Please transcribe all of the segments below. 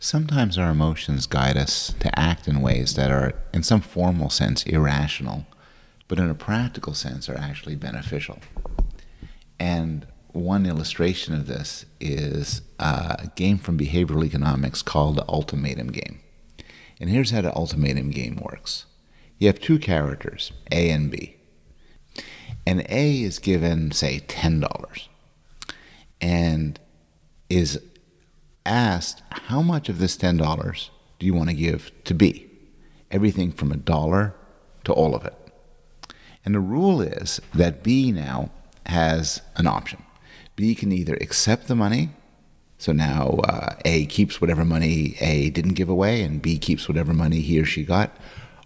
Sometimes our emotions guide us to act in ways that are, in some formal sense, irrational, but in a practical sense are actually beneficial. And one illustration of this is a game from behavioral economics called the ultimatum game. And here's how the ultimatum game works. You have two characters, A and B. And A is given, say, $10 and is asked, how much of this $10 do you want to give to B? Everything from $1 to all of it. And the rule is that B now has an option. B can either accept the money, so now A keeps whatever money A didn't give away, and B keeps whatever money he or she got,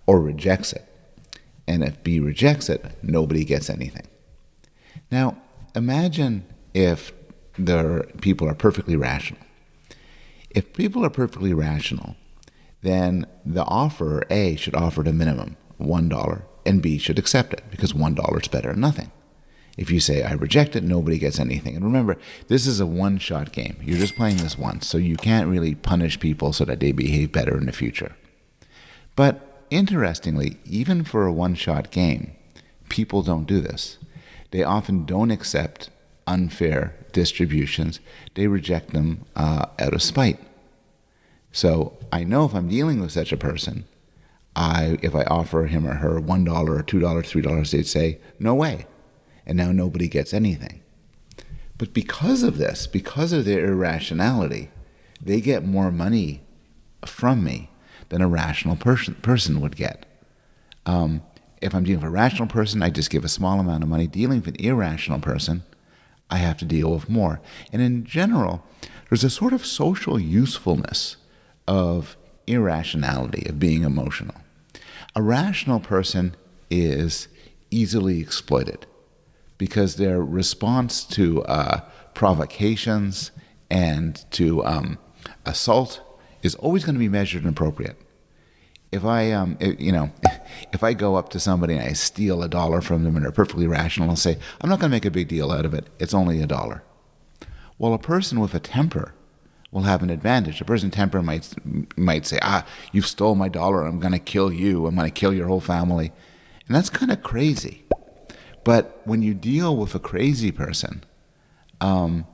or rejects it. And if B rejects it, nobody gets anything. Now, imagine if the people are perfectly rational. If people are perfectly rational, then the offerer, A, should offer at a minimum $1, and B should accept it, because $1 is better than nothing. If you say, I reject it, nobody gets anything. And remember, this is a one-shot game. You're just playing this once, so you can't really punish people so that they behave better in the future. But interestingly, even for a one-shot game, people don't do this. They often don't accept unfair distributions. They reject them out of spite. So I know if I'm dealing with such a person, if I offer him or her $1 or $2, $3, they'd say, no way. And now nobody gets anything. But because of this, because of their irrationality, they get more money from me than a rational person would get. If I'm dealing with a rational person, I just give a small amount of money. Dealing with an irrational person, I have to deal with more. And in general, there's a sort of social usefulness of irrationality, of being emotional. A rational person is easily exploited because their response to provocations and to assault is always going to be measured and appropriate. If I go up to somebody and I steal $1 from them and they're perfectly rational, I'll say, I'm not going to make a big deal out of it. It's only $1. Well, a person with a temper will have an advantage. A person's temper might say, you stole my $1. I'm going to kill you. I'm going to kill your whole family. And that's kind of crazy. But when you deal with a crazy person, the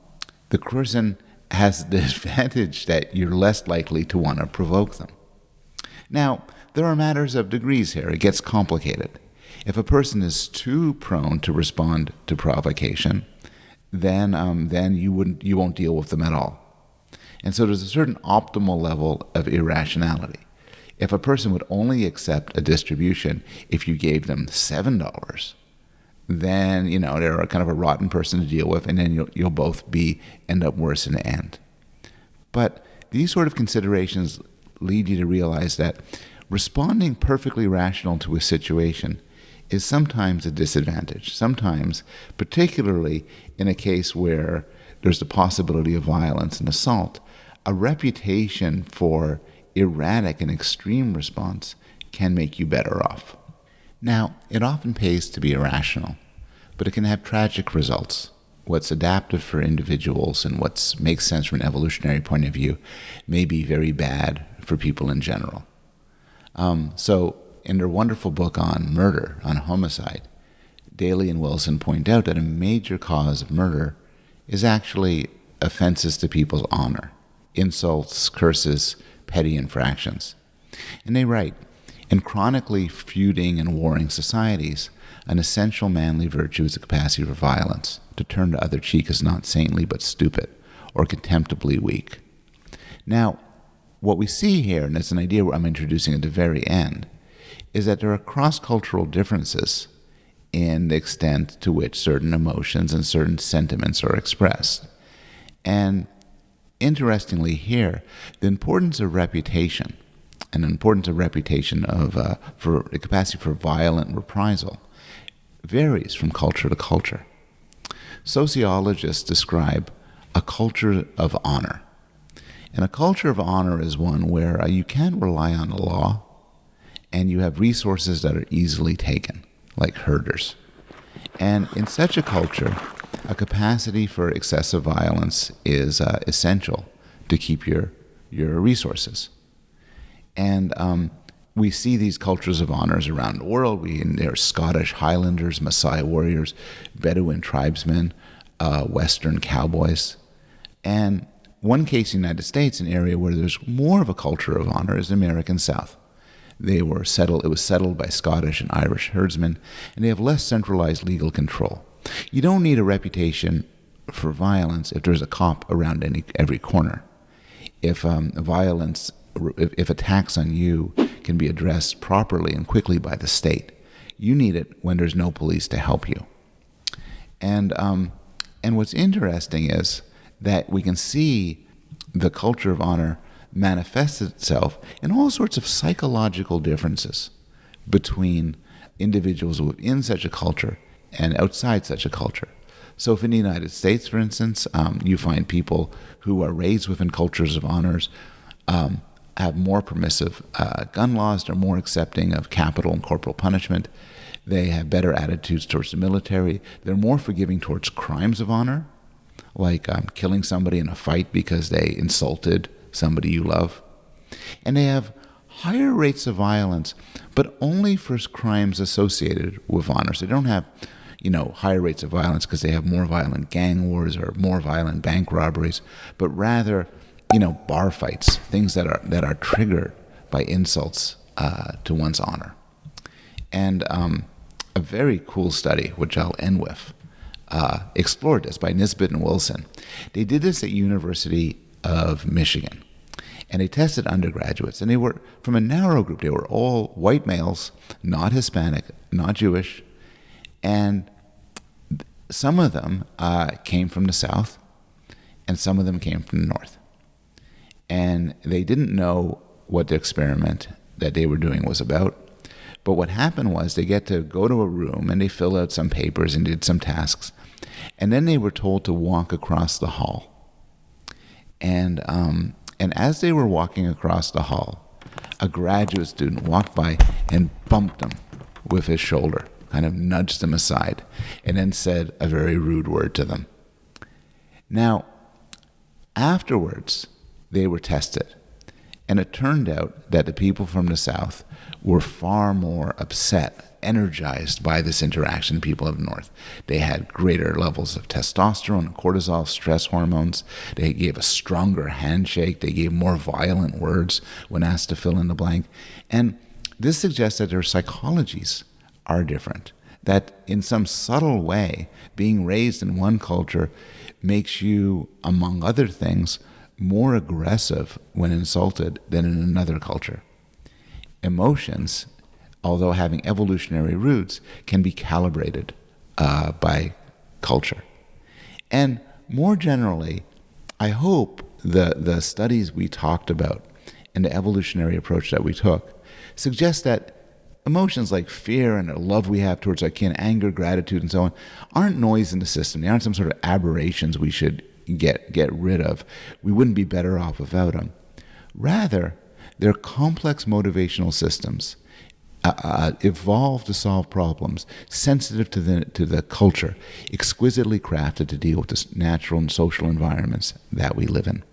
person has the advantage that you're less likely to want to provoke them. Now, there are matters of degrees here. It gets complicated. If a person is too prone to respond to provocation, then you won't deal with them at all. And so there's a certain optimal level of irrationality. If a person would only accept a distribution if you gave them $7, then they're kind of a rotten person to deal with, and then you'll both end up worse in the end. But these sort of considerations lead you to realize that responding perfectly rational to a situation is sometimes a disadvantage. Sometimes, particularly in a case where there's the possibility of violence and assault, a reputation for erratic and extreme response can make you better off. Now, it often pays to be irrational, but it can have tragic results. What's adaptive for individuals and what makes sense from an evolutionary point of view may be very bad for people in general. So in their wonderful book on murder, on homicide, Daly and Wilson point out that a major cause of murder is actually offenses to people's honor, insults, curses, petty infractions. And they write, in chronically feuding and warring societies, an essential manly virtue is the capacity for violence. To turn the other cheek is not saintly but stupid, or contemptibly weak. Now, what we see here, and it's an idea I'm introducing at the very end, is that there are cross-cultural differences in the extent to which certain emotions and certain sentiments are expressed. And interestingly here, the importance of reputation and the importance of reputation for the capacity for violent reprisal varies from culture to culture. Sociologists describe a culture of honor. And a culture of honor is one where you can't rely on the law and you have resources that are easily taken, like herders. And in such a culture, a capacity for excessive violence is essential to keep your your resources. And we see these cultures of honors around the world. There are Scottish Highlanders, Maasai warriors, Bedouin tribesmen, Western cowboys. And one case in the United States, an area where there's more of a culture of honor, is the American South. It was settled by Scottish and Irish herdsmen, and they have less centralized legal control. You don't need a reputation for violence if there's a cop around every corner. If attacks on you can be addressed properly and quickly by the state, you need it when there's no police to help you. And what's interesting is that we can see the culture of honor manifests itself in all sorts of psychological differences between individuals within such a culture and outside such a culture. So if in the United States, for instance, you find people who are raised within cultures of honors have more permissive gun laws, they're more accepting of capital and corporal punishment, they have better attitudes towards the military, they're more forgiving towards crimes of honor, like killing somebody in a fight because they insulted somebody you love. And they have higher rates of violence, but only for crimes associated with honors. They don't have, higher rates of violence because they have more violent gang wars or more violent bank robberies, but rather, bar fights, things that are triggered by insults to one's honor. And a very cool study, which I'll end with, explored this by Nisbet and Wilson. They did this at University of Michigan. And they tested undergraduates, and they were from a narrow group. They were all white males, not Hispanic, not Jewish, and some of them came from the South, and some of them came from the North. And they didn't know what the experiment that they were doing was about. But what happened was they get to go to a room, and they filled out some papers and did some tasks, and then they were told to walk across the hall. And as they were walking across the hall, a graduate student walked by and bumped them with his shoulder, kind of nudged them aside, and then said a very rude word to them. Now, afterwards, they were tested, and it turned out that the people from the South were far more upset, energized by this interaction, people of the North. They had greater levels of testosterone and cortisol, stress hormones. They gave a stronger handshake. They gave more violent words when asked to fill in the blank. And this suggests that their psychologies are different, that in some subtle way, being raised in one culture makes you, among other things, more aggressive when insulted than in another culture. Emotions, although having evolutionary roots, can be calibrated by culture. And more generally, I hope the studies we talked about and the evolutionary approach that we took suggest that emotions like fear and the love we have towards our kin, anger, gratitude, and so on, aren't noise in the system. They aren't some sort of aberrations we should get rid of. We wouldn't be better off without them. Rather, they're complex motivational systems evolved to solve problems, sensitive to the culture, exquisitely crafted to deal with the natural and social environments that we live in.